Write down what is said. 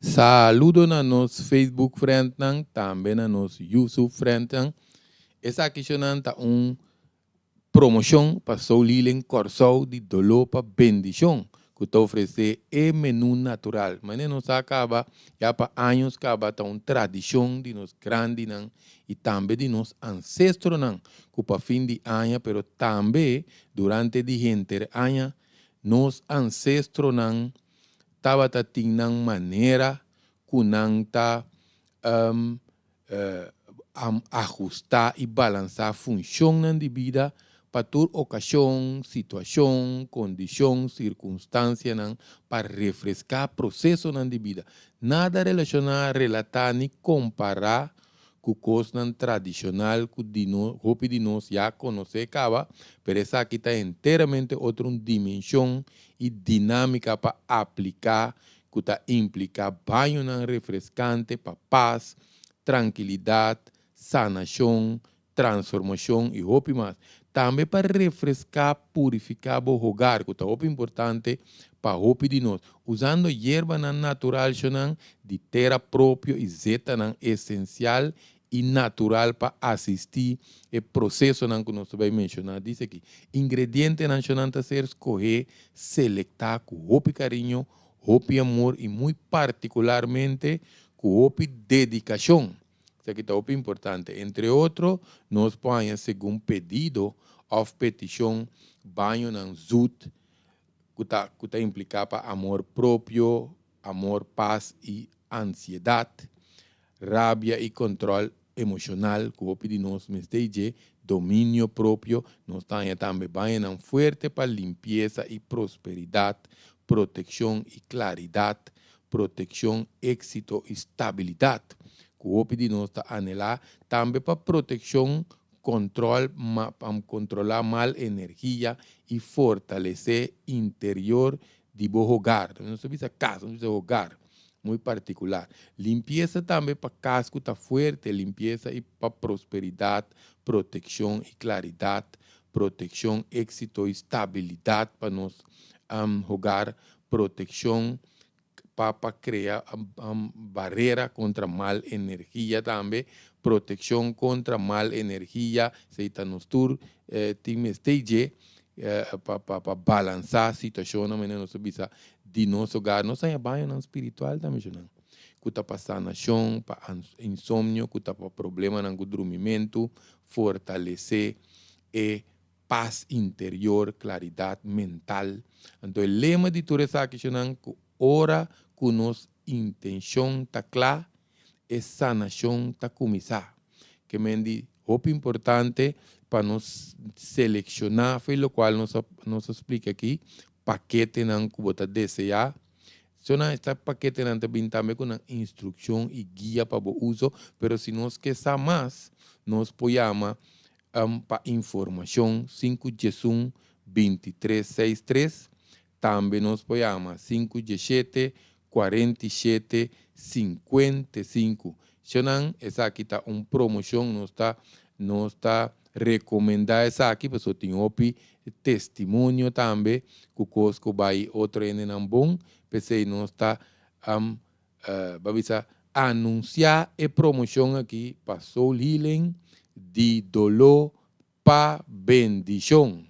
Saludo na nos Facebook friend nang, também na nos YouTube friend nang. Essa aqui tá promoção para sou lilen corso de dolor para bendição que te oferecer é menu natural. Mas não se acaba, já para anos acaba tá tradição de nos grande nang e também de nos ancestros nang, que para fim de ano, pero também durante de gente ano, nos ancestros nang tava ta tinang maneira kunang ta um, ajustar e balançar a função na vida para toda ocasião, situação, condição, circunstância para refrescar o processo na vida. Nada relacionado, relatar nem comparar com coisa tradicional que de nós já conhece acaba, mas essa aqui está inteiramente outra dimensão e dinâmica para aplicar, que está implica banho refrescante para paz, tranquilidade, sanação, transformação e roupa mais. Também para refrescar, purificar o hogar, que é importante para roupa de nós. Usando erva natural, de terra própria e zeta essencial e natural para assistir o processo que nós vamos mencionar. Diz aqui, ingrediente nacional a ser escolher, selectar com roupa carinho, roupa amor e muito particularmente com roupa dedicação. Isso aqui é importante. Entre outros, nós ponhamos segundo pedido ou petição, banho na ZUT, que está implicado para amor próprio, amor, paz e ansiedade, rabia e controle emocional, que o de nós me esteja, domínio próprio, nós também banho forte para limpeza e prosperidade, proteção e claridade, proteção, êxito e estabilidade. Que o de nós está anelar também para proteção, controle, controlar mal energia e fortalecer interior de bom hogar. Não se precisa casa, não precisa hogar. Muito particular. Limpeza também para casco está forte, limpeza e para prosperidade, proteção e claridade, proteção, êxito e estabilidade para nós hogar, proteção para criar barreira contra mal energia também, proteção contra mal energia, se está nos tur, time stage, para balançar a situação, não é bisa de nosso hogar, nós temos banho espiritual também, não? Que está para sanação, para insônia, que está para problema no dormimento, fortalecer e paz interior, claridade mental. Então, o lema de tudo isso aqui é que ora com nossa intenção está clara e sanação está começar. Que é muito importante para nós selecionar, foi o qual nós explica aqui, paquete que você desejar. Se não está paquete também com uma instrução e guia para o uso, mas se nós quer mais, nós podemos para informação 561 2363, também nós podemos 517 47 55. Se não, essa aqui está uma promoção, nós está recomendar essa aqui, porque tem testemunho também, que o Costco vai outro em bom, porque nós está anunciar a promoção aqui, passou Lilen, de dolor para bendição.